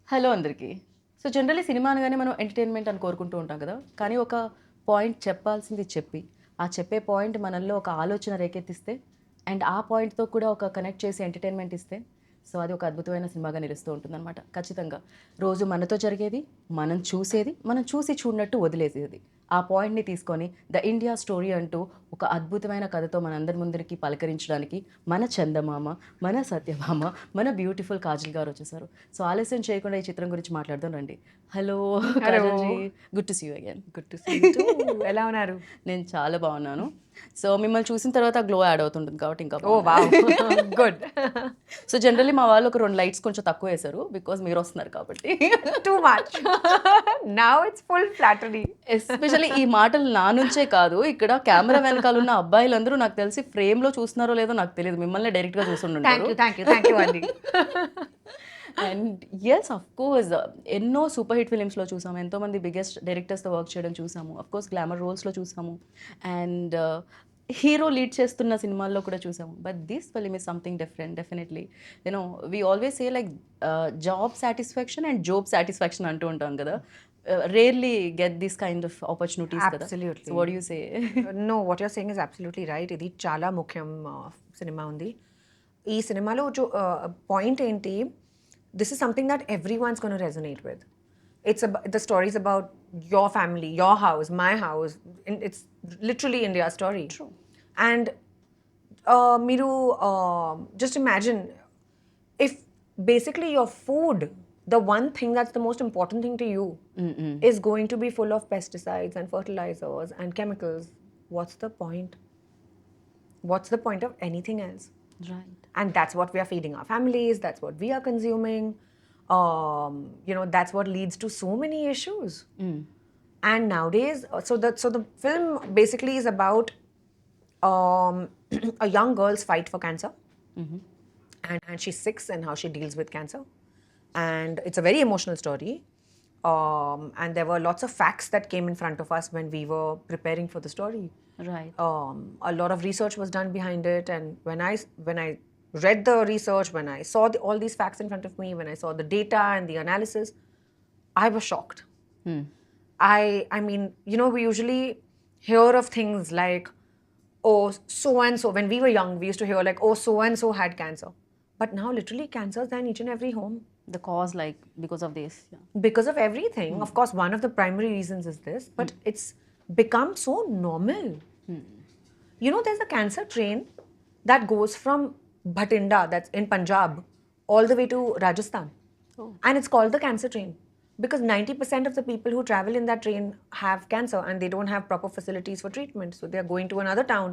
Hello అందరికీ. So generally cinema అనగానే మనం ఎంటర్‌టైన్‌మెంట్ అని కోరుకుంటూ ఉంటాం కదా! కానీ ఒక పాయింట్ చెప్పాల్సింది చెప్పి, ఆ చెప్పే పాయింట్ మనల్లో ఒక ఆలోచన రేకెత్తిస్తే అండ్ ఆ పాయింట్‌తో కూడా ఒక కనెక్ట్ చేసి ఎంటర్‌టైన్‌మెంట్ ఇస్తే, సో అది ఒక అద్భుతమైన సినిమాగా నిలుస్తూ ఉంటుందనమాట. ఖచ్చితంగా. రోజు మనతో జరిగేది, మనం చూసి చూడనట్టు వదిలేసేది. ఆ పాయింట్‌ని తీసుకొని 'ద ఇండియా స్టోరీ' అంటూ ఒక అద్భుతమైన కథతో మనందరి ముందరికి పలకరించడానికి మన చందమామ, మన సత్యభామ, మన బ్యూటిఫుల్ కాజల్ గారు వచ్చేసారు. సో ఆలస్యం చేయకుండా ఈ చిత్రం గురించి మాట్లాడదాం రండి. Hello hello. Kajal ji. Good to see you again. Good to see you too. ఎలా ఉన్నారు? నేను చాలా బాగున్నాను. సో మిమ్మల్ని చూసిన తర్వాత గ్లో యాడ్ అవుతుంటుంది కాబట్టి ఇంకా ఓహ్! బాగున్నాను. వావ్! గుడ్. సో జనరల్లీ మా వాళ్ళు ఒక 2 లైట్స్ కొంచెం తక్కువేశారు. బికాజ్ మీరొస్తున్నారు కాబట్టి. Too much. Now it's full flattery. Especially ఈ మాటలు నా నుంచే కాదు. ఇక్కడ కెమెరా వెనకాలున్న అబ్బాయిలందరూ నాకు తెలిసి ఫ్రేమ్‌లో చూస్తున్నారో లేదో నాకు తెలీదు. మిమ్మల్నే డైరెక్ట్‌గా చూసుండుంటారు. థ్యాంక్ యూ అండి. అండ్ యెస్ ఆఫ్‌కోర్స్ ఎన్నో సూపర్ హిట్ ఫిల్మ్స్‌లో చూసాము. ఎంతోమంది బిగ్గెస్ట్ డైరెక్టర్స్‌తో వర్క్ చేయడం చూసాము. ఆఫ్‌కోర్స్ గ్లామర్ రోల్స్‌లో చూసాము. అండ్ హీరో లీడ్ చేస్తున్న సినిమాల్లో కూడా చూసాము. But this film is something different definitely. We always say like job satisfaction and job satisfaction అంటూ ఉంటాం కదా! Rarely get this kind of opportunities కదా! So absolutely. What do you say? No, what your saying is absolutely right. ఇది చాలా ముఖ్యం cinema ఉంది. ఈ సినిమాలో పాయింట్ ఏంటి, this is something that everyone's gonna resonate with. The stories about your family, your house, my house. It's literally India story. True. And మీరు just imagine if basically your food, the one thing that's the most important thing to you, is going to be full of pesticides and fertilizers and chemicals, what's the point? What's the point of anything else? Right. And that's what we are feeding our families, that's what we are consuming. That's what leads to so many issues. And nowadays, so the film basically is about um, a young girl's fight for cancer. And she's 6 and how she deals with cancer. And it's a very emotional story. And there were lots of facts that came in front of us when we were preparing for the story. Right. A lot of research was done behind it, and when I read the research, when I saw all these facts in front of me, when I saw the data and the analysis, I was shocked. I mean, we usually hear of things like, oh, so and so. When we were young, we used to hear like, oh, so and so had cancer. But now, literally, cancer is in each and every home The cause, like, because of this. Yeah. because of everything. Of course, one of the primary reasons is this, but it's become so normal. There's a cancer train that goes from Bhatinda, that's in Punjab, all the way to Rajasthan. And it's called the cancer train because 90% of the people who travel in that train have cancer and they don't have proper facilities for treatment. So they're going to another town.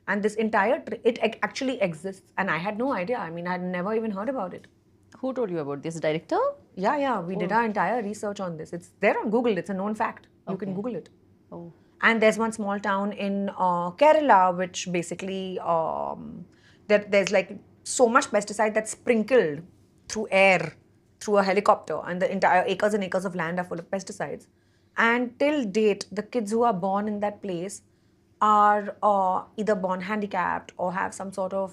And this entire, actually exists. And I had no idea. I mean, I had never even heard about it. Who told you about this? Director? Yeah, we did our entire research on this. It's there on Google. It's a known fact. You can Okay. Google it. Oh. And there's one small town in Kerala, which basically there's like so much pesticide that's sprinkled through air, through a helicopter, and the entire acres and acres of land are full of pesticides. And till date, the kids who are born in that place are either born handicapped or have some sort of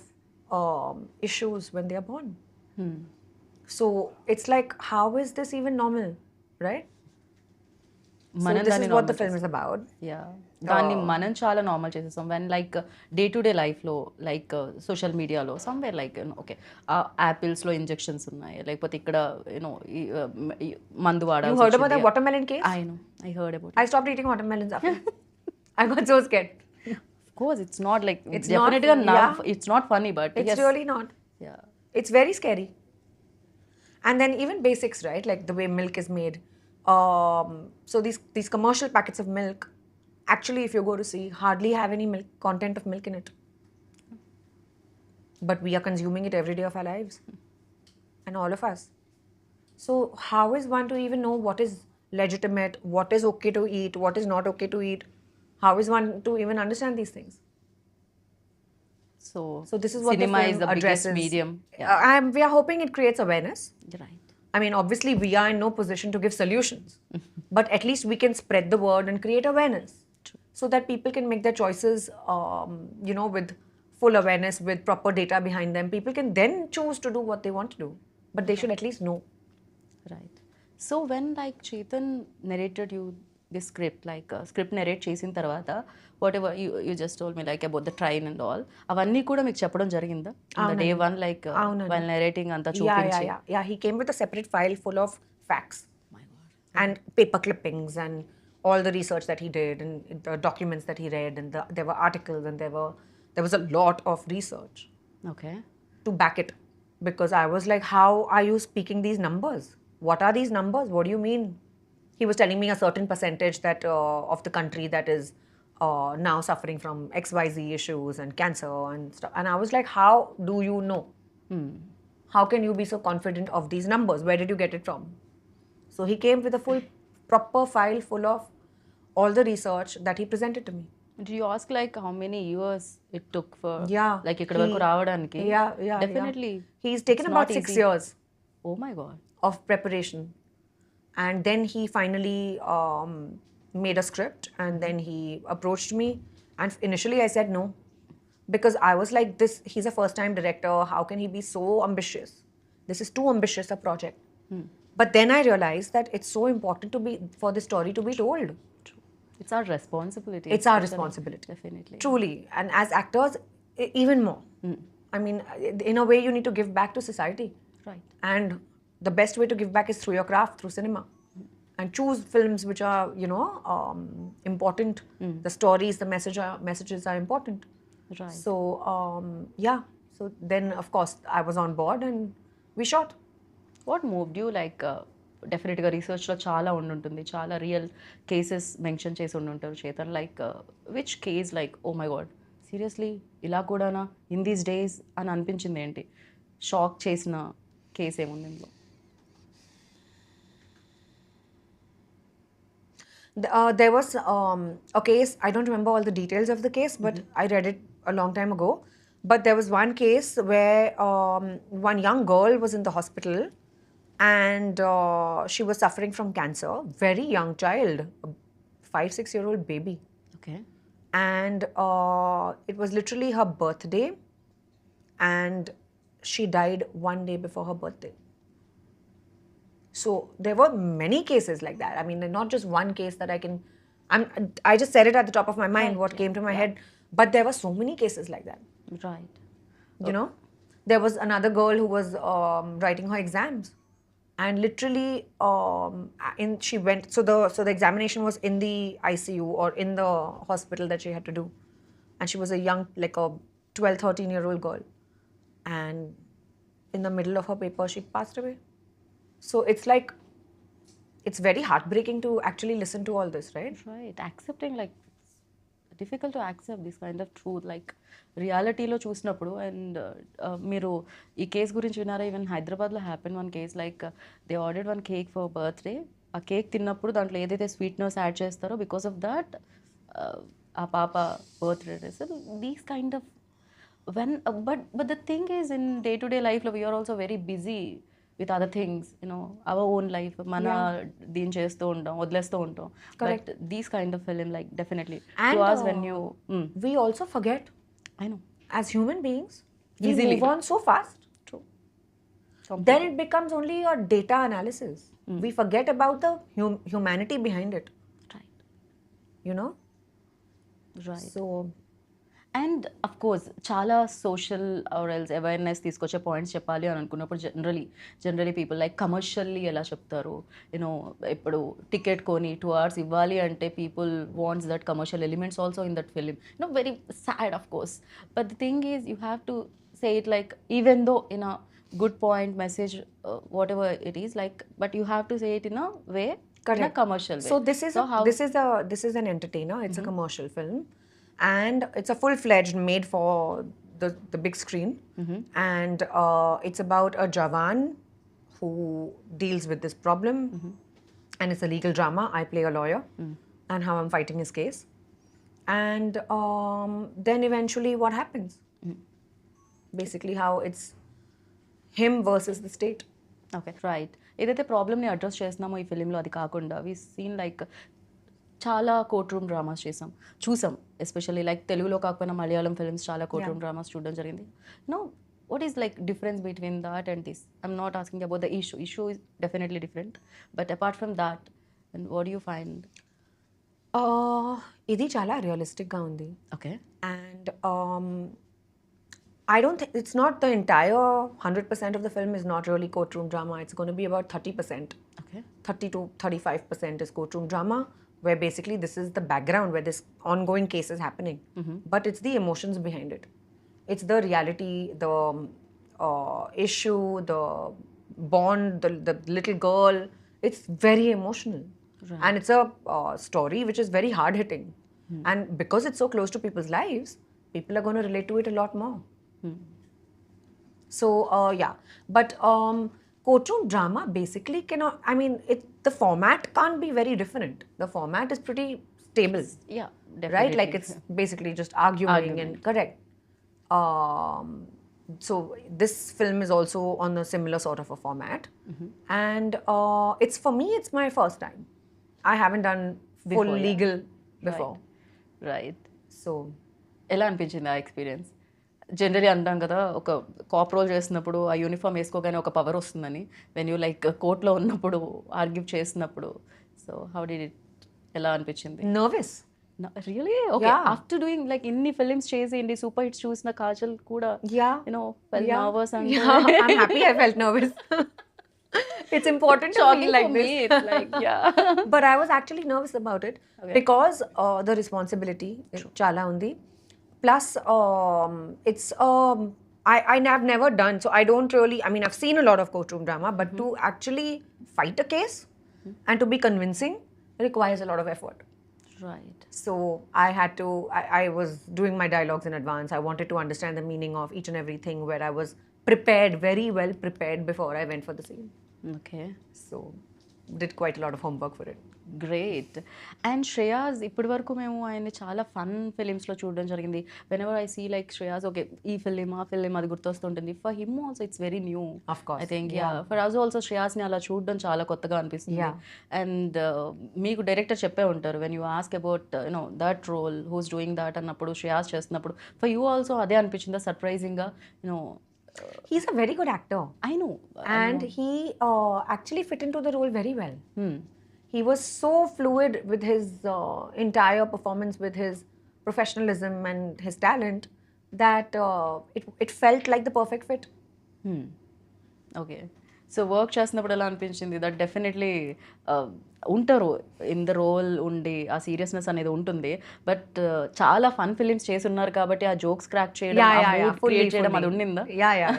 issues when they are born. So it's like, how is this even normal, right? So మనం this దాన్ని is what the normal film is about. Yeah దాన్ని మనం చాలా normal చేసేసాం when like day to day లైఫ్లో like social మీడియాలో somewhere like okay యాపిల్స్లో injections ఉన్నాయి లేకపోతే ఇక్కడ యూనో మందు You వాడాల్సి heard about that watermelon case? I heard about I stopped eating watermelons after. I got so scared. Of course it's not like It's not డెఫినెట్గా funny, నా yeah. It's not funny but It's really not. Yeah It's very scary. And then even basics, right? Like the way milk is made. So these commercial packets of milk, actually, if you go to see, hardly have any milk content of milk in it. But we are consuming it every day of our lives, and all of us. So how is one to even know what is legitimate, what is okay to eat, what is not okay to eat? How is one to even understand these things? So So this is what cinema the is film the biggest addresses. Medium We are hoping it creates awareness. Right I mean, obviously, we are in no position to give solutions, but at least we can spread the word and create awareness so that people can make their choices, with full awareness, with proper data behind them. People can then choose to do what they want to do, but they should at least know. Right so when like Chetan narrated you the script like script narrate చేసిన తర్వాత what ever you just told me like about the train and all అవన్నీ కూడా మీకు చెప్పడం జరిగిందా day one like while narrating అంతా చూపించి Yeah. He came with a separate file full of facts and paper clippings and all the research that he did and the documents that he read and there were articles and there was a lot of research okay to back it because I was like, how are you speaking these numbers? What are these numbers? What do you mean? He was telling me a certain percentage that of the country that is now suffering from XYZ issues and cancer and stuff. And I was like, how do you know? How can you be so confident of these numbers? Where did you get it from? So he came with a full, proper file full of all the research that he presented to me. Do you ask like how many years it took for Yeah. like ఇక్కడ వరకు రావడానికి Yeah. Definitely He's taken it's about not 6 easy. years oh my god of preparation. And then he finally made a script and then he approached me. And initially I said no. Because I was like, he's a first time director. How can he be so ambitious? This is too ambitious a project. But then I realized that it's so important for the story to be told. It's our responsibility It's our responsibility. Definitely Truly. And as actors, even more. I mean, in a way, you need to give back to society. Right And the best way to give back is through your craft, through cinema. And choose films which are, important. The stories, the messages are important. Right So, yeah. So then, of course, I was on board and we shot. What moved you like డెఫినెట్గా రీసెర్చ్లో చాలా ఉండుంటుంది చాలా real cases mention చేసి ఉండుంటారు Chetan like which case like oh my god seriously ఇలా కూడానా in these days అని అనిపించింది ఏంటి షాక్ చేసిన కేస్ ఏముంది ఇందులో There was a case, I don't remember all the details of the case, but I read it a long time ago. But there was one case where one young girl was in the hospital and she was suffering from cancer, very young child, a 5-6-year-old baby. Okay And it was literally her birthday and she died one day before her birthday. So there were many cases like that. I mean, not just one case that I just said it at the top of my mind, what came to my head. But there were so many cases like that. Right You know, there was another girl who was writing her exams, and literally, she went. So the examination was in the ICU or in the hospital that she had to do, and she was a young, like a 12-13-year-old girl, and in the middle of her paper, she passed away. So it's like, it's very heartbreaking to actually listen to all this, right? Right accepting like difficult to accept this kind of truth like రియాలిటీలో చూసినప్పుడు and మీరు ఈ case గురించి విన్నారా even హైదరాబాద్లో happen one case like they ordered one cake for birthday ఆ cake తిన్నప్పుడు దాంట్లో ఏదైతే స్వీట్నెస్ యాడ్ చేస్తారో బికాస్ ఆఫ్ దట్ ఆ పాప birthday these kind of when but the thing is in day to day లైఫ్లో we are also very busy with other things our own life మన దీని చేస్తూ ఉంటాం వదిలేస్తూ ఉంటాం but these kind of film like definitely And when you we also forget, I know as human beings, we Easily. move on so fast. True Then it becomes only a data analysis. We forget about the humanity behind it, right you know? Right So, and of course చాలా social ఆర్ఎల్స్ awareness తీసుకొచ్చే points చెప్పాలి అని అనుకున్నప్పుడు generally people like commercially ఎలా చెప్తారు you know ఇప్పుడు ticket కొని 2 hours ఇవ్వాలి అంటే people wants that commercial elements also in that film very sad of course but the thing is you have to say it like even though in a good point message what ever it is like but you have to say it in a way in a commercial so this is an entertainer. It's a commercial film, and it's a full-fledged made for the big screen. And it's about a Jawan who deals with this problem, and it's a legal drama. I play a lawyer, and how I'm fighting his case. And then eventually, what happens? Basically, how it's him versus the state. Okay right ఏదైతే ప్రాబ్లమ్ని address చేస్తున్నామో ఈ ఫిలింలో అది కాకుండా we seen like చాలా court room dramas చూసాం especially like తెలుగులో కాకపోయినా మలయాళం ఫిల్మ్స్ చాలా కోర్ట్ రూమ్ డ్రామాస్ చూడడం జరిగింది what is like difference between that and this? I'm not asking about the issue is definitely different, but apart from that, and what do you find? ఇది చాలా రియలిస్టిక్గా ఉంది. Okay. And I don't think it's not the entire 100% of the film is not really courtroom drama. It's going to be about 30%. Okay. 30 to 35% is courtroom drama, where basically this is the background where this ongoing case is happening. But it's the emotions behind it. It's the reality, the issue, the bond, the little girl. It's very emotional. Right. And it's a story which is very hard hitting. And because it's so close to people's lives, people are going to relate to it a lot more. So yeah, but courtroom drama basically cannot. I mean, the format can't be very different. The format is pretty stable, Yeah, definitely. right? Like it's basically just arguing and correct. So this film is also on a similar sort of a format, and it's for me. It's my first time. I haven't done full Before, yeah. legal before, Right. so ఎలా అనిపించింది ఆ experience? Generally అంటాం కదా, ఒక cop role చేసినప్పుడు ఆ uniform వేసుకోగానే ఒక power వస్తుందని, వెన్ యూ లైక్ కోర్ట్లో ఉన్నప్పుడు ఆర్గ్యూ చేసినప్పుడు. సో హౌ డిడ్ ఇట్, ఎలా అనిపించింది? nervous. Really okay. Yeah. After doing like ఇన్ని ఫిలిమ్స్ చేసి ఇన్ని సూపర్ హిట్స్ చూసిన కాజల్ కూడా Yeah. You know fell Yeah. Nervous and Yeah, I'm happy I felt nervous. It's important to feel like this. It's like, yeah. But I was actually nervous about it because the responsibility chala undi. Plus, it's I've never done, so I don't really. I mean, I've seen a lot of courtroom drama, but to actually fight a case and to be convincing requires a lot of effort. Right. So I had to. I was doing my dialogues in advance. I wanted to understand the meaning of each and everything. Where I was prepared, very well prepared before I went for the scene. Okay. So did quite a lot of homework for it. Great. And Shreyas ఇప్పటి వరకు మేము ఆయన్ని చాలా fun ఫిలిమ్స్లో చూడడం జరిగింది. Whenever I see like Shreyas, okay ఈ film ఆ ఫిలిం అది గుర్తొస్తుంటుంది. For him also it's very new. Of course. I think for us also శ్రేయాస్ని అలా చూడడం చాలా కొత్తగా అనిపిస్తుంది. Yeah. అండ్ మీకు డైరెక్టర్ చెప్పే ఉంటారు, when you ask about you know that role who's doing that అన్నప్పుడు, శ్రేయాస్ చేస్తున్నప్పుడు ఫర్ యూ ఆల్సో అదే అనిపించిందా సర్ప్రైజింగ్గా? You know He's a very good actor. I know. And he actually fit into the role very well. He was so fluid with his entire performance, with his professionalism and his talent, that it felt like the perfect fit. Okay. So work చేస్తున్నప్పుడు ఎలా అనిపించింది? That definitely ఉంటారు in the role ఉండి ఆ seriousness అనేది ఉంటుంది. But చాలా fun films చేసి ఉన్నారు కాబట్టి ఆ జోక్స్ క్రాక్ చేయడం, క్రియేట్ చేయడం అది ఉండిందా? Yeah.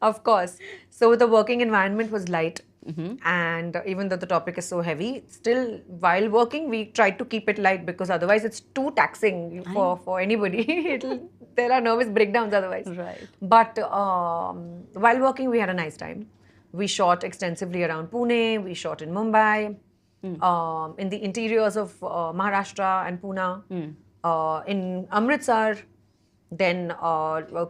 Of course. So the working environment was light. And even though the topic is so heavy, still while working we tried to keep it light, because otherwise it's too taxing for anybody. There are nervous breakdowns otherwise. Right. But while working we had a nice time. We shot extensively around Pune, we shot in Mumbai, in the interiors of Maharashtra and Pune, in Amritsar, then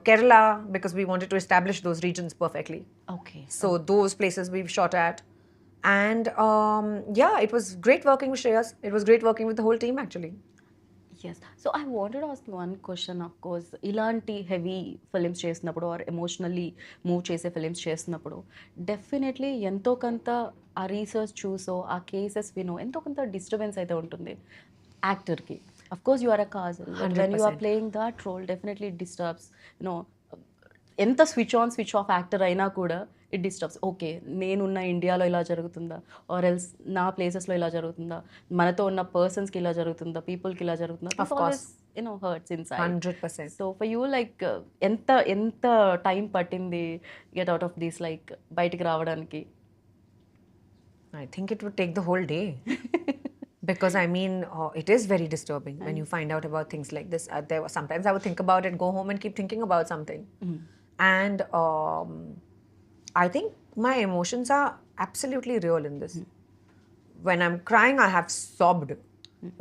Kerala, because we wanted to establish those regions perfectly. Okay. So those places we've shot at. And yeah, it was great working with Shreyas. It was great working with the whole team actually. Yes. So I wanted to ask one question. Of course ఇలాంటి heavy films చేసినప్పుడు or emotionally move చేసే films చేసినప్పుడు definitely ఎంతో కొంత ఆ research చూసో ఆ cases వినో ఎంతో కొంత డిస్టర్బెన్స్ అయితే ఉంటుంది యాక్టర్కి. Of course you are a Kajal, when you are playing that role definitely it disturbs. You know ఎంత switch on switch off actor అయినా కూడా ఇట్ డిస్టర్బ్స్. ఓకే నేనున్న ఇండియాలో ఇలా జరుగుతుందా, ఆర్ ఎల్స్ నా ప్లేసెస్లో ఇలా జరుగుతుందా, మనతో ఉన్న పర్సన్స్కి ఇలా జరుగుతుందా, పీపుల్కి ఇలా జరుగుతుందా, Of course. You know hurts inside. 100%. So for you like ఎంత టైం పట్టింది get out of this, like బయటికి రావడానికి? I think it would take the whole day. Because I mean, it is very disturbing when you find out about things like this. Sometimes I would think about it, go home and keep thinking about something. And I think my emotions are absolutely real in this. When I'm crying, I have sobbed.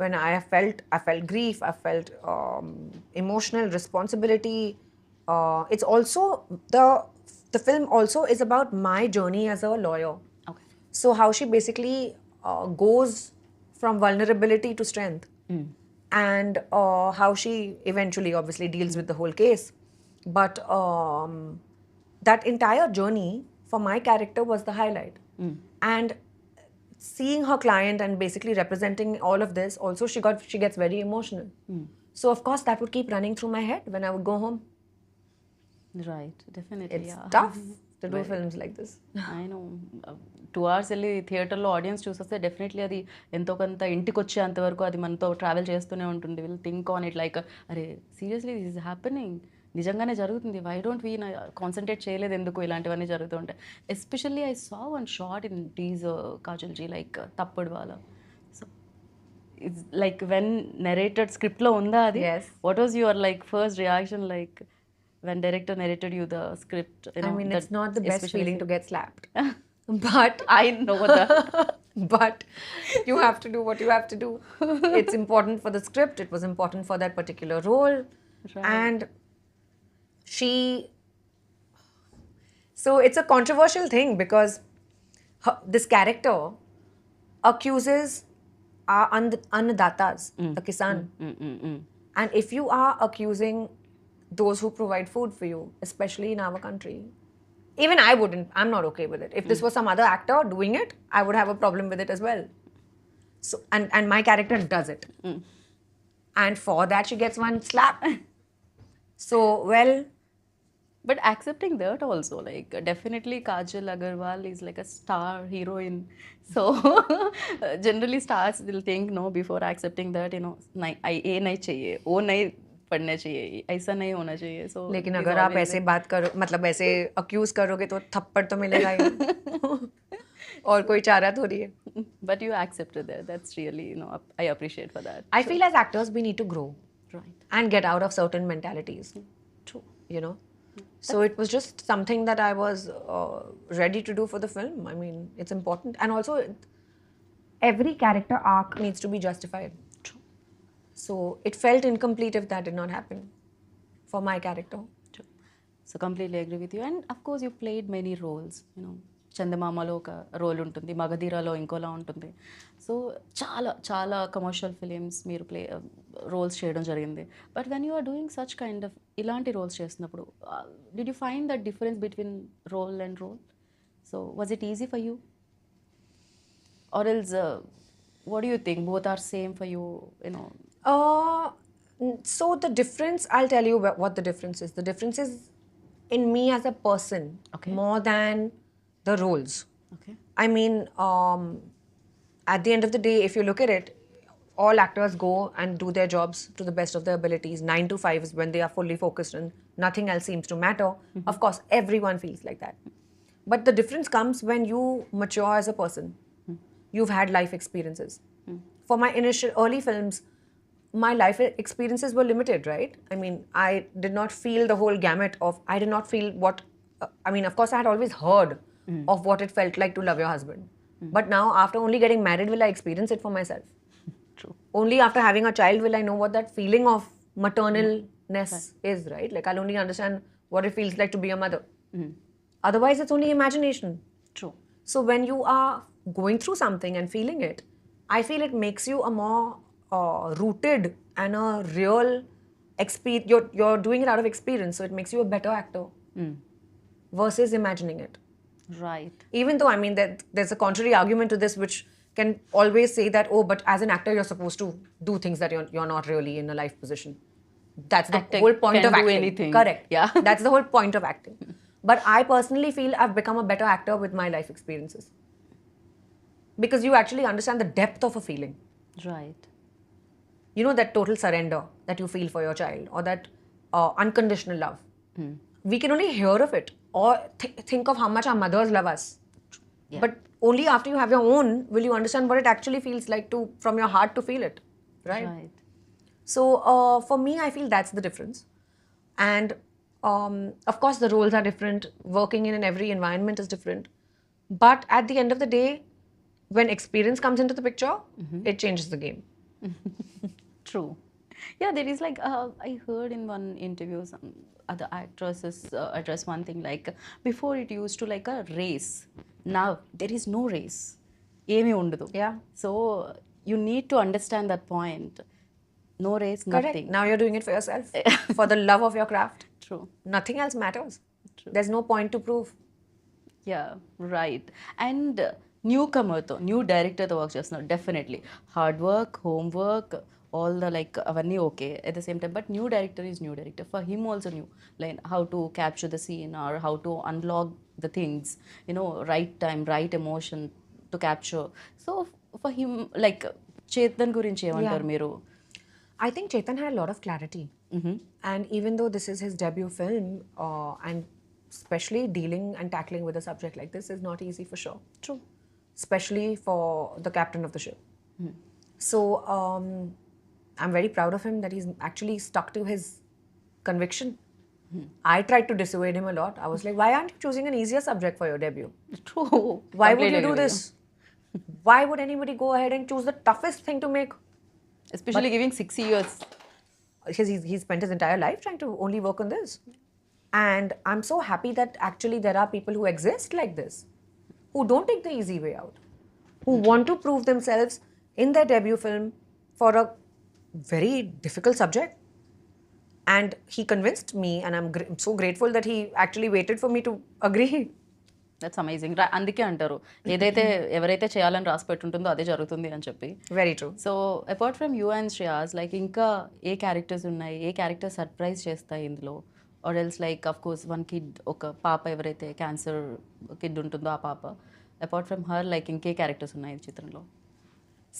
When I felt grief, I felt emotional responsibility. It's also the film also is about my journey as a lawyer. Okay. So how she basically goes from vulnerability to strength, and how she eventually obviously deals with the whole case. But that entire journey for my character was the highlight. And seeing her client and basically representing all of this, also she gets very emotional. So of course that would keep running through my head when I would go home. Right, definitely. It's Yeah. tough to do films like this. I know 2 hours వెళ్ళి థియేటర్లో audience చూసేస్తే definitely అది ఎంతో కొంత ఇంటికి వచ్చేంత వరకు అది మనతో ట్రావెల్ చేస్తూనే ఉంటుంది. Will think on it like అరే సీరియస్లీ దిస్ ఇస్ హ్యాపెనింగ్, నిజంగానే జరుగుతుంది, వై డోంట్ వీ కాన్సన్ట్రేట్ చేయలేదు ఎందుకు ఇలాంటివన్నీ జరుగుతూ ఉంటాయి. Especially I saw one short in teaser Kajal ji like తప్పుడు వాళ్ళ. So it's like when narrated స్క్రిప్ట్లో ఉందా అది? Yes. What was your like first reaction like when director narrated you the script? You know, I mean, it's not the best especially- feeling to get slapped. But I know that. but you have to do what you have to do. It's important for the script. It was important for that particular role. Right. And she... So it's a controversial thing because this character accuses our annadatas, the kisan. And if you are accusing those who provide food for you, especially in our country, even I wouldn't. I'm not okay with it. If this was some other actor doing it, I would have a problem with it as well. So and my character does it. And for that she gets one slap. So, well, But accepting that also, like definitely Kajal Aggarwal is like a star heroine. So generally stars will think no before accepting that, you know, ये नहीं चाहिए, वो नहीं पढ़ना चाहिए, ऐसा नहीं होना चाहिए. So लेकिन it is अगर आप always ऐसे बात करो, मतलब ऐसे अक्यूज करोगे तो थप्पड़ तो मिलेगा ही. और कोई चारा थोड़ी है. but you accepted that. That's really, you know, I appreciate for that. I feel as actors we need to grow Right. and get out of certain mentalities. True. You know, so it was just something that I was ready to do for the film. I mean, it's important, and also every character arc needs to be justified. True. So it felt incomplete if that did not happen for my character. True. So completely agree with you. And of course you played many roles, you know. చందమామలో ఒక role ఉంటుంది, మగధీరాలో ఇంకోలా ఉంటుంది. So చాలా చాలా commercial films మీరు roles చేయడం జరిగింది. But when you are doing such kind of ఇలాంటి రోల్స్ చేస్తున్నప్పుడు did you find that difference between role and role? So was it easy for you or else what do you think both are same for you, you know? So the difference, I'll tell you what the difference is. The difference is in me as a person, Okay. more than the roles. Okay. I mean, at the end of the day, if you look at it, all actors go and do their jobs to the best of their abilities. 9 to 5 is when they are fully focused and nothing else seems to matter. Of course, everyone feels like that. But the difference comes when you mature as a person. You've had life experiences. For my initial early films, my life experiences were limited, right? I mean, I did not feel the whole gamut of, I did not feel what, I mean, of course, I had always heard of what it felt like to love your husband. But now, after only getting married, will I experience it for myself? True. Only after having a child will I know what that feeling of maternalness is, right? Like, I'll only understand what it feels like to be a mother. Otherwise, it's only imagination. True. So when you are going through something and feeling it, I feel it makes you a more rooted and a real experience. You're doing it out of experience, so it makes you a better actor versus imagining it. Right. Even though, I mean, there's a contrary argument to this, which can always say that, oh, but as an actor, you're supposed to do things that you're not really in a life position. That's the Acting whole point can of do acting. anything. Correct. Yeah. That's the whole point of acting. But I personally feel I've become a better actor with my life experiences. Because you actually understand the depth of a feeling. Right. You know, that total surrender that you feel for your child, or that unconditional love. We can only hear of it or think of how much our mothers love us. Yeah. But only after you have your own will you understand what it actually feels like to, from your heart, to feel it. Right? Right. So for me, I feel that's the difference. And of course, the roles are different. Working in every environment is different. But at the end of the day, when experience comes into the picture, it changes the game. True. Yeah, there is like, I heard in one interview, some other actresses address one thing like, before it used to like a race. Now, there is no race. Emi undadu. Yeah. So, you need to understand that point. No race, Correct. nothing. Now you're doing it for yourself, for the love of your craft. True. Nothing else matters. There's no point to prove. Ya right. And new కమర్తో new డైరెక్టర్తో work చేస్తున్నారు, definitely hard work, home work, all the like అవన్నీ okay at the same time. But new director is new director, for him also new, like how to capture the scene or how to unlock the things, right time, right emotion to capture. So for him like Chetan గురించి ఏమంటారు మీరు? I think Chetan had a lot of clarity. And even though this is his debut film, and especially dealing and tackling with a subject like this is not easy for sure. True. Especially for the captain of the ship. So I'm very proud of him that he's actually stuck to his conviction. I tried to dissuade him a lot. I was like, why aren't you choosing an easier subject for your debut? True. Why would you do this? Why would anybody go ahead and choose the toughest thing to make? Especially giving 6 years. Because he spent his entire life trying to only work on this. And I'm so happy that actually there are people who exist like this, who don't take the easy way out, who want to prove themselves in their debut film for a very difficult subject. And he convinced me, and I'm so grateful that he actually waited for me to agree. That's amazing. అందుకే అంటారు ఏదైతే ఎవరైతే చేయాలని రాసి పెట్టుంటుందో అదే జరుగుతుంది అని చెప్పి. Very true. So apart from you and Shreyas, like ఇంకా ఏ క్యారెక్టర్స్ ఉన్నాయి, ఏ క్యారెక్టర్ సర్ప్రైజ్ చేస్తాయి ఇందులో? Or else like of course one kid, ఒక పాప ఎవరైతే క్యాన్సర్ కిడ్ ఉంటుందో ఆ పాప, అపార్ట్ ఫ్రమ్ హర్ లైక్ ఇంకే క్యారెక్టర్స్ ఉన్నాయి ఈ చిత్రంలో?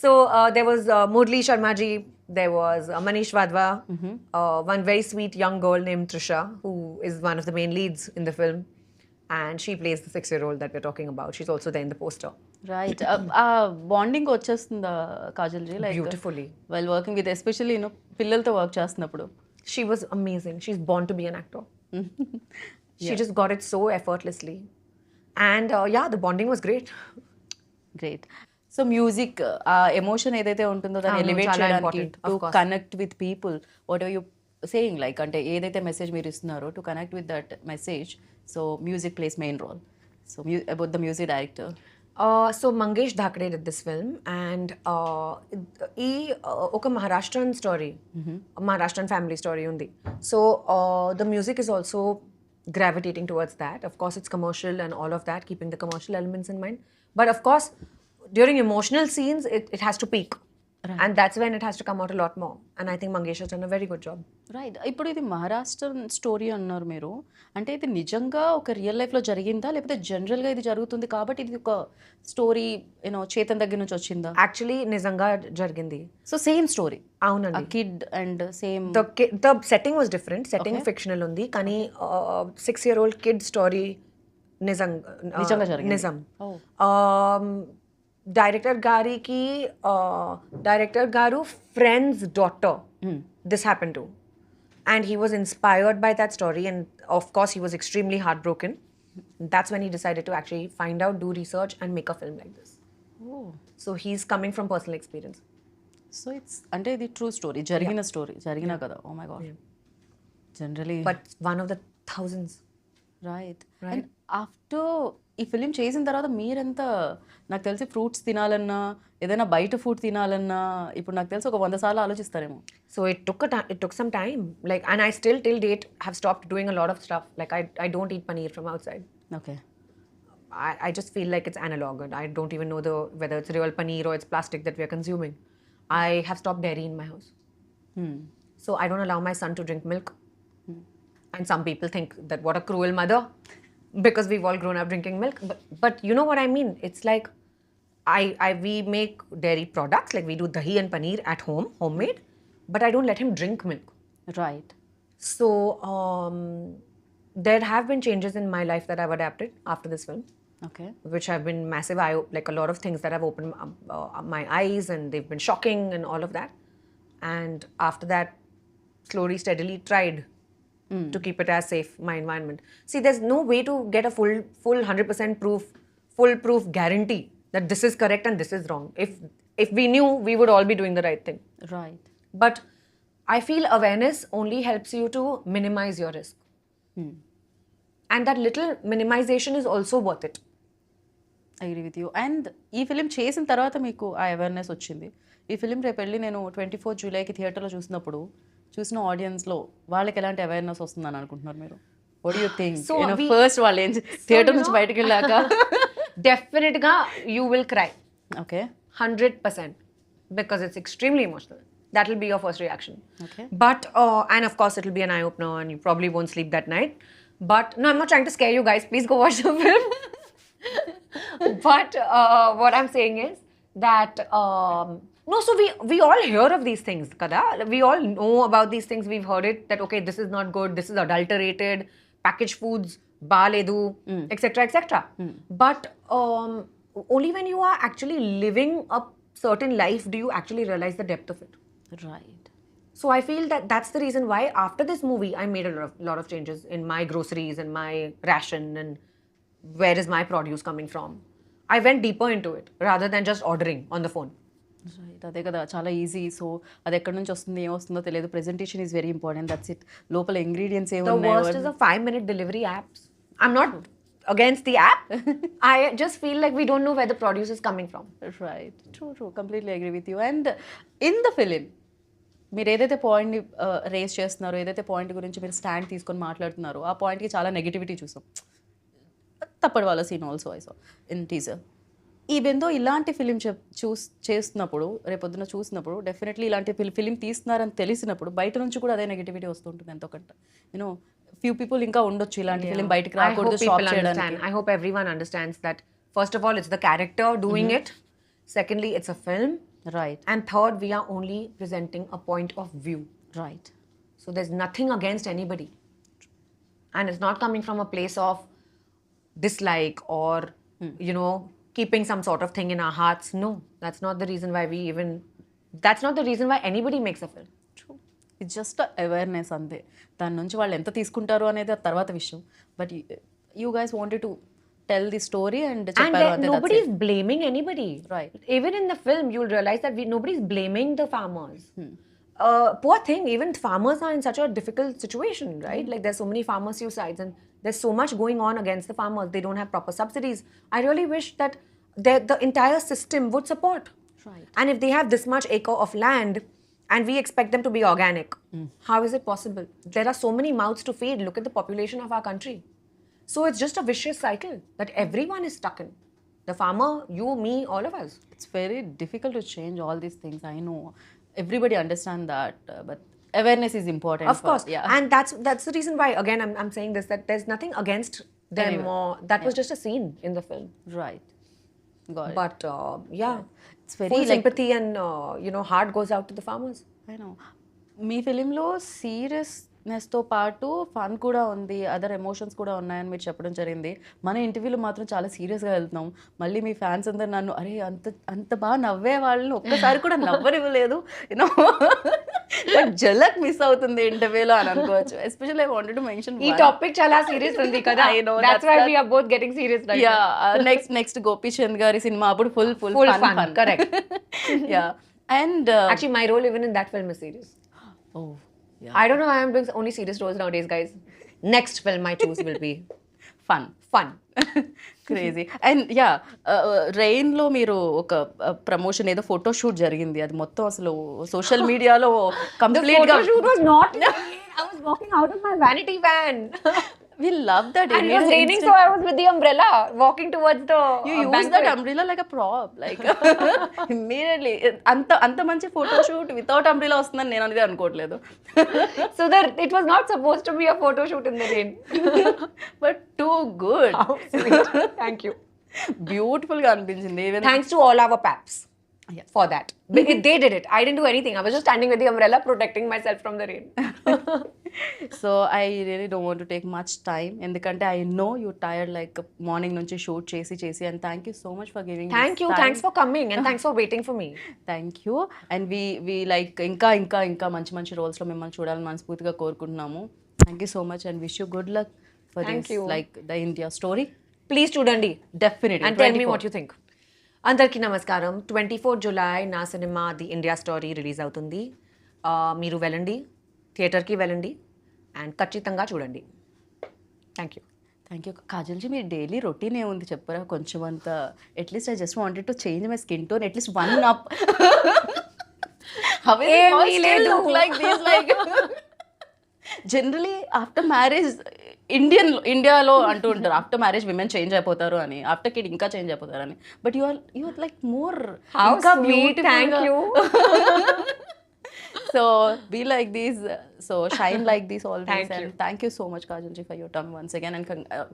So there was Murli Sharma ji, there was Manish Wadhwa, one very sweet young girl named Trisha, who is one of the main leads in the film. And she plays the 6-year-old that we're talking about. She's also there in the poster. Right. ఆ bonding వచ్చేస్తుందా Kajal ji, like Beautifully. While working with especially పిల్లలతో work చేస్తున్నప్పుడు? She was amazing. She's born to be an actor. She just got it so effortlessly. And yeah, the bonding was great. Great. So music ఆ emotion ఏదైతే ఉంటుందో దాన్ని elevate చాలా చేయడానికి, important, to of course. Connect with people, what are you saying, like అంటే ఏదైతే message మీరు ఇస్తున్నారో to connect with that message, so music plays main role. So about the music director. So Mangesh Dhakde did this film, and oka Maharashtrian story, Maharashtrian family story undi. So the music is also gravitating towards that. Of course, it's commercial and all of that, keeping the commercial elements in mind. But of course, during emotional scenes, it has to peak. And that's when it has to come out a lot more. And I think Mangesh has done a very good job. Right. ఇప్పుడు ఇది Maharashtra story అన్నారు మీరు, అంటే ఇది నిజంగా ఒక real లైఫ్లో జరిగిందా, లేకపోతే జనరల్గా ఇది జరుగుతుంది కాబట్టి ఇది ఒక స్టోరీ చేతన్ దగ్గర నుంచి వచ్చిందా? Actually, Nizanga jargindi. So same story, ఆ Aunandi. Kid and same. The setting was different. Setting fictional undi. Kani 6-year-old kid story నిజంగా జరిగింది. Nizam. Director Garu friend's daughter, this happened to. And he was inspired by that story, and of course he was extremely heartbroken. That's when he decided to actually find out, do research, and make a film like this. So he's coming from personal experience. So it's అంటే ఇది true story, జరిగిన story, జరిగిన కదా. Oh my God. Generally But one of the thousands. Right. And after ఈ film చేసిన తర్వాత మీరెంత, నాకు తెలిసి ఫ్రూట్స్ తినాలన్నా, ఏదైనా బయట ఫుడ్ తినాలన్నా ఇప్పుడు నాకు తెలిసి ఒక 100 సార్లు ఆలోచిస్తారేమో. So it took some time. Like, and I still till date have stopped doing a lot of stuff. Like I don't eat paneer from outside. Okay. I just feel like it's analog, and I don't even know whether it's real paneer or it's plastic that we are consuming. I have stopped dairy in my house. So I don't allow my son to drink milk. And some people think that what a cruel mother, because we've all grown up drinking milk. But you know what I mean? It's like we make dairy products, like we do dahi and paneer at home, homemade, but I don't let him drink milk. Right. So there have been changes in my life that I've adapted after this film, okay. which have been massive. Like a lot of things that have opened my eyes, and they've been shocking and all of that. And after that, slowly, steadily tried to keep it as safe, my environment. See, there's no way to get a full 100% foolproof guarantee that this is correct and this is wrong. If we knew, we would all be doing the right thing. Right. But I feel awareness only helps you to minimize your risk. And that little minimization is also worth it. I agree with you. And ఈ film చేసిన తర్వాత మీకు ఆ awareness వచ్చింది. ఈ film రేపు వెళ్ళి నేను 24 జూలైకి థియేటర్లో చూసినప్పుడు చూసిన ఆడియన్స్లో వాళ్ళకి ఎలాంటి అవేర్నెస్ వస్తుందని అనుకుంటున్నారు మీరు? What you think? So first వాళ్ళు ఏం థియేటర్ నుంచి బయటకు వెళ్ళాక Definitely you will cry. Okay 100%, because it's extremely emotional. That will be your first reaction. Okay But and of course it'll be an eye opener and you probably won't sleep that night. But no, I'm not trying to scare you guys. Please go watch the film. But what I'm saying is that no, so we all hear of these things, kada. We all know about these things. We've heard it that okay, this is not good. This is adulterated, packaged foods, baledu, etc., etc. But only when you are actually living a certain life do you actually realize the depth of it. Right. So I feel that that's the reason why after this movie I made a lot of changes in my groceries and my ration and where is my produce coming from. I went deeper into it rather than just ordering on the phone. Right, అదే కదా, చాలా easy. So అది ఎక్కడి నుంచి వస్తుంది ఏమొస్తుందో తెలియదు. Presentation is very important. That's it. లోపల ingredients The worst ఏమున్నాయో. is the 5-minute delivery apps. I'm not against the app. I just feel like we don't know where the produce is coming from. Right, true, completely agree with you. And in the film మీరు ఏదైతే పాయింట్ని race చేస్తున్నారో, ఏదైతే point గురించి మీరు stand తీసుకొని మాట్లాడుతున్నారో, ఆ పాయింట్కి చాలా నెగిటివిటీ చూసాం. తప్పటి వాళ్ళ scene also I saw in teaser. ఈవెందో ఇలాంటి ఫిలిం చేస్తున్నప్పుడు, రేపొద్దున చూసినప్పుడు డెఫినెట్లీ ఇలాంటి ఫిలిం తీస్తున్నారని తెలిసినప్పుడు బయట నుంచి కూడా అదే నెగిటివిటీ వస్తుంటుంది ఎంతో కొంత. యూనో ఫ్యూ పీపుల్ ఇంకా ఉండొచ్చు ఇలాంటి ఫిలిం బయటకు I hope రాకూడదు, people స్టాప్ చేయడానికి. understand. I hope everyone understands that first of all it's the character doing it. Secondly, it's a film. Right, And third, we are only presenting a point of view. Right. So there's nothing against anybody. And it's not coming from a place of dislike or, you know, keeping some sort of thing in our hearts. No, that's not the reason why that's not the reason why anybody makes a film. It's just awareness అంతే. దాని నుంచి వాళ్ళు ఎంత తీసుకుంటారు అనేది ఆ తర్వాత విషయం. But you guys wanted to tell the story and And చెప్పారు అంతే. nobody is blaming anybody. Right. Even in the film, you'll realize that nobody's blaming the farmers. Poor thing, even farmers are in such a difficult situation, right? Like there's so many farmer suicides and there's so much going on against the farmers. They don't have proper subsidies. I really wish that the entire system would support. Right. And if they have this much acre of land and we expect them to be organic, how is it possible? There are so many mouths to feed. Look at the population of our country. So it's just a vicious cycle that everyone is stuck in. The farmer, you, me, all of us. It's very difficult to change all these things. I know everybody understand that, but awareness is important. Of course. Yeah. And that's the reason why, again, I'm saying this, that there's nothing against them Anyway. or that was just a scene in the film. Right. Got it. But yeah, It's very full like- sympathy and heart goes out to the farmers. I know. మీ ఫిలింలో సీరియస్నెస్తో పాటు fun కూడా ఉంది, other emotions కూడా ఉన్నాయని మీరు చెప్పడం జరిగింది. మన ఇంటర్వ్యూలో మాత్రం చాలా సీరియస్గా వెళ్తున్నాం. మళ్ళీ మీ ఫ్యాన్స్ అందరు నన్ను అరే అంత బాగా నవ్వే వాళ్ళని ఒక్కసారి కూడా నవ్వరివ్వలేదు, యూనో బట్ జలక్ మిస్ అవుతుంది ఇంటర్వ్యూలో అని అనుకోవచ్చు. Especially I wanted to mention ఈ టాపిక్ చాలా సీరియస్ ఉంది కదా. I know, That's why we are both getting serious right now. Yeah. Next Gopichand గారి సినిమా అప్పుడు full Full fun, correct. Yeah. And Actually, my role even in that film is serious. oh yeah, I don't know why I'm doing only serious roles nowadays, guys. Next film I choose will be fun. fun. Crazy. And ya, రెయిన్లో మీరు ఒక promotion ఏదో photo shoot జరిగింది, అది మొత్తం అసలు social మీడియాలో కంప్లీట్గా Photo shoot was not rain. I was walking out of my vanity van. We love that. And it was raining, so I was with the umbrella walking towards the You use banquet. that umbrella like a prop, like immediately. అంత మంచి photo shoot without umbrella వస్తుందని నేను అనేది అనుకోవట్లేదు. So that it was not supposed to be a photo shoot in the rain. But too good. How sweet. Thank you. బ్యూటిఫుల్గా అనిపించింది. Even Thanks to all our paps for that. They did it. I didn't do anything. I was just standing with the umbrella protecting myself from the rain. So I really don't want to take much time, ఎందుకంటే I know you tired like morning నుంచి shoot చేసి and thank you so much for giving. Thank you. Thanks for coming and thanks for waiting for me. Thank you. And we like ఇంకా మంచి రోల్స్లో మిమ్మల్ని చూడాలని మనస్ఫూర్తిగా కోరుకుంటున్నాము. Thank you so much and wish you good luck for Thank this you. Like the India story. Please చూడండి definitely. and tell me what you think. అందరికీ నమస్కారం. 24 జూలై నా సినిమా ది ఇండియా స్టోరీ రిలీజ్ అవుతుంది. మీరు వెళ్ళండి, థియేటర్కి వెళ్ళండి అండ్ ఖచ్చితంగా చూడండి. Thank you. Thank you. Kajal ji మీ డైలీ రొటీన్ ఏముంది చెప్పరా కొంచెం అంత? At least I just wanted to change my skin tone, at least 1 up. How is it all ఏమీ still లేదు. look like this? Like generally after marriage ఇండియాలో అంటూ ఉంటారు ఆఫ్టర్ మ్యారేజ్ విమెన్ చేంజ్ అయిపోతారు అని, ఆఫ్టర్ కిడ్ ఇంకా చేంజ్ అయిపోతారు అని. But you are like more How ఇంకా sweet, thank you. So be like these, so shine like these always. Thank you. And thank you so much కాజల్జీ for your term once again and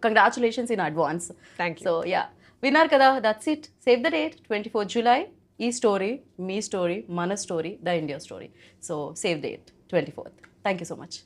congratulations in advance. Thank you. So yeah, విన్నారు కదా, that's it. Save the date 24th July. ఈ story మీ story, మన story, the India story. So save date 24th. Thank you so much.